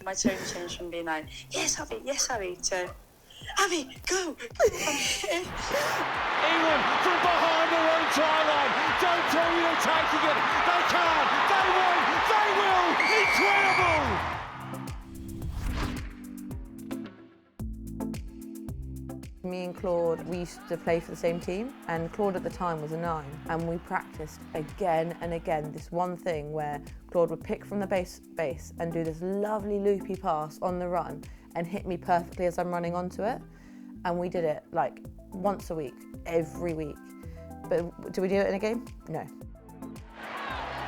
my tone changed from being like, yes, Abby, to, Abby, go! England from behind their own try line. Don't tell me they're taking it. They can't. They won't. They will. Incredible! Me and Claude, we used to play for the same team, and Claude at the time was a 9, and we practiced again and again this one thing where Claude would pick from the base and do this lovely loopy pass on the run and hit me perfectly as I'm running onto it. And we did it like once a week, every week. But do we do it in a game? No.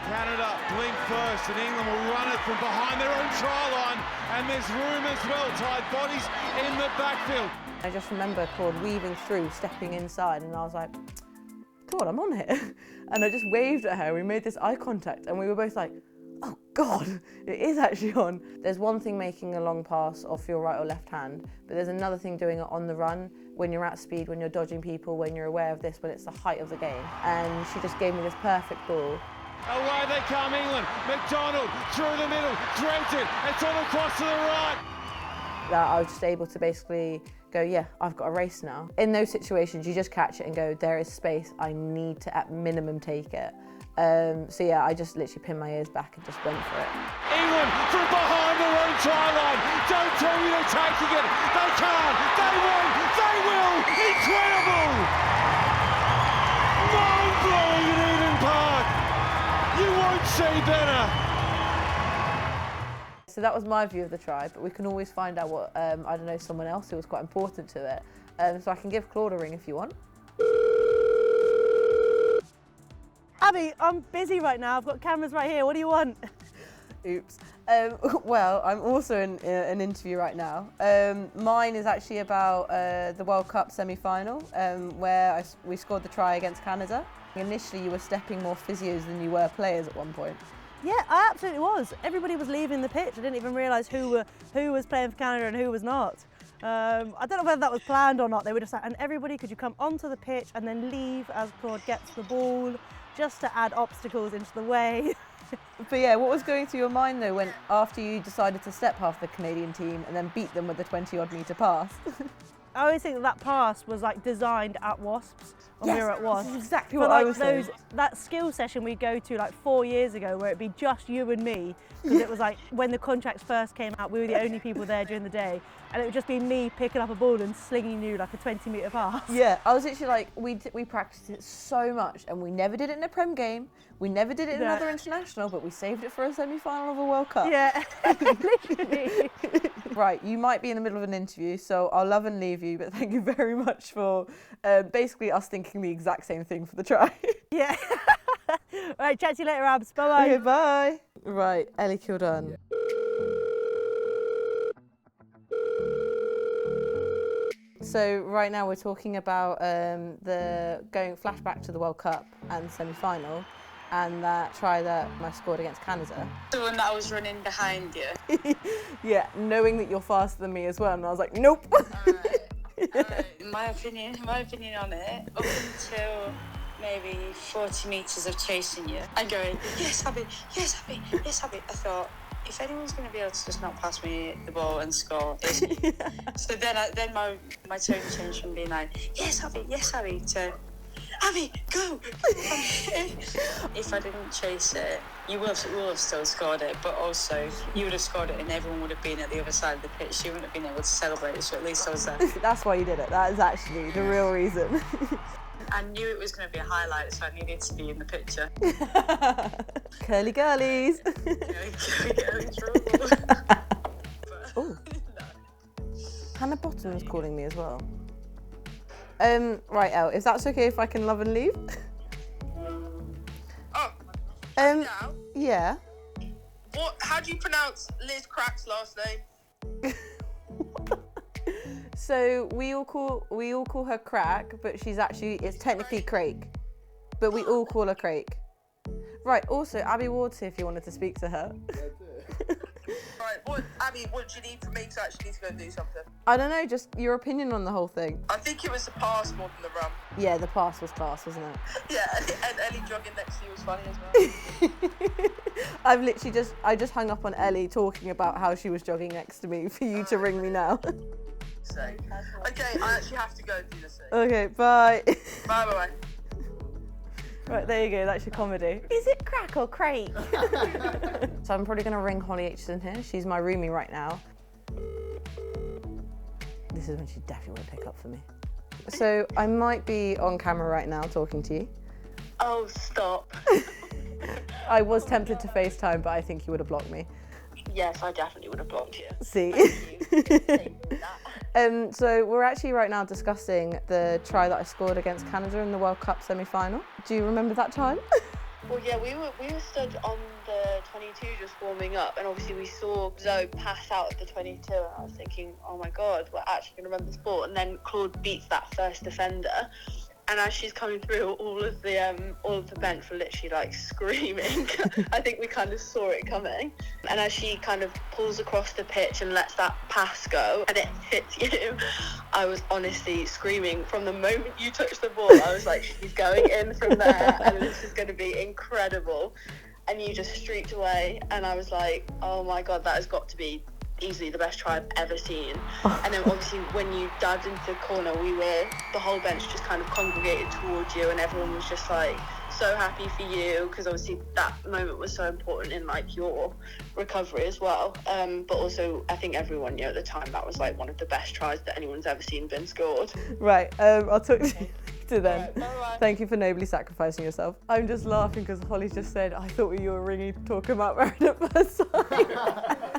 Canada blink first, and England will run it from behind their own try line, and there's room as well, tied bodies in the backfield. I just remember Claude weaving through, stepping inside, and I was like, Claude, I'm on here. And I just waved at her, we made this eye contact, and we were both like, oh God, it is actually on. There's one thing making a long pass off your right or left hand, but there's another thing doing it on the run, when you're at speed, when you're dodging people, when you're aware of this, when it's the height of the game. And she just gave me this perfect ball. Away they come, England. MacDonald through the middle, threads it, it's on across to the right. That I was just able to basically go, yeah, I've got a race now. In those situations, you just catch it and go, there is space, I need to at minimum take it. So yeah, I just literally pinned my ears back and just went for it. England from behind their own try line. Don't tell me they're taking it. They can't, they won't, they will. Incredible! Mind-blowing in Eden Park. You won't see better. So that was my view of the try, but we can always find out what, I don't know, someone else who was quite important to it. So I can give Claude a ring if you want. Abby, I'm busy right now. I've got cameras right here. What do you want? Oops. Well, I'm also in an interview right now. Mine is actually about the World Cup semi-final, where we scored the try against Canada. Initially, you were stepping more physios than you were players at one point. Yeah, I absolutely was. Everybody was leaving the pitch. I didn't even realise who was playing for Canada and who was not. I don't know whether that was planned or not. They were just like, and everybody, could you come onto the pitch and then leave as Claude gets the ball, just to add obstacles into the way. But yeah, what was going through your mind though when after you decided to step half the Canadian team and then beat them with the 20-odd metre pass? I always think that pass was like designed at Wasps when we were at Wasps. That's exactly what I was saying. That skill session we'd go to like 4 years ago where it'd be just you and me, because it was like when the contracts first came out, we were the only people there during the day, and it would just be me picking up a ball and slinging you like a 20-metre pass. Yeah, I was literally like, we practiced it so much, and we never did it in a Prem game, we never did it in another international, but we saved it for a semi-final of a World Cup. Yeah, literally. Right, you might be in the middle of an interview, so I'll love and leave you, but thank you very much for basically us thinking the exact same thing for the try. Yeah. Right, chat to you later, Abs. Bye-bye. Okay, bye. Right, Ellie Kildan. So right now we're talking about the going flashback to the World Cup and semi-final, and that try that I scored against Canada. The one that I was running behind you. Yeah, knowing that you're faster than me as well, and I was like, nope. Alright. My opinion on it, up until maybe 40 metres of chasing you and going, yes, Abby, yes, Abby, yes, Abby. I thought, if anyone's going to be able to just not pass me the ball and score, it's me. Yeah. So then my tone changed from being like, yes, Abby, to, Abby, go! If I didn't chase it, you will have still scored it, but also you would have scored it and everyone would have been at the other side of the pitch. You wouldn't have been able to celebrate it, so at least I was there. That's why you did it. That is actually the real reason. I knew it was going to be a highlight, so I needed to be in the picture. Curly girlies. Curly girlies rule. Oh. No. Hannah Bottom was calling me as well. Right, Elle, if that's okay if I can love and leave? Oh, now? Yeah. What? How do you pronounce Liz Crack's last name? So we all call her Crack, but it's technically Craig, but we all call her Craig. Right. Also, Abby Ward's here if you wanted to speak to her. Right. What? Abby, what do you need from me to actually need to go and do something? I don't know, just your opinion on the whole thing. I think it was the pass more than the run. Yeah, the pass was class, wasn't it? Yeah, and Ellie jogging next to you was funny as well. I just hung up on Ellie talking about how she was jogging next to me for you to ring me now. So, okay, I actually have to go and do this thing. Okay, bye. Bye, bye. Right, there you go, that's your comedy. Is it crack or crate? So I'm probably gonna ring Holly Aitchison here. She's my roomie right now. This is when she definitely won't pick up for me. So I might be on camera right now talking to you. Oh, stop. I was tempted to FaceTime, but I think you would have blocked me. Yes, I definitely would have blocked you. See? So we're actually right now discussing the try that I scored against Canada in the World Cup semi-final. Do you remember that time? Well, yeah, we were stood on the 22 just warming up, and obviously we saw Zoe pass out of the 22, and I was thinking, oh my God, we're actually going to run this ball. And then Claude beats that first defender, and as she's coming through, all of the bench were literally like screaming. I think we kind of saw it coming. And as she kind of pulls across the pitch and lets that pass go, and it hits you, I was honestly screaming from the moment you touched the ball. I was like, she's going in from there, and this is going to be incredible. And you just streaked away, and I was like, oh my God, that has got to be easily the best try I've ever seen. And then obviously when you dived into the corner, the whole bench just kind of congregated towards you, and everyone was just like so happy for you, because obviously that moment was so important in like your recovery as well. But also I think everyone knew at the time that was like one of the best tries that anyone's ever seen been scored. Right, I'll talk to you later then. Right, bye-bye. Thank you for nobly sacrificing yourself. I'm just laughing because Holly just said, I thought you were ringing talking about Married at First Sight.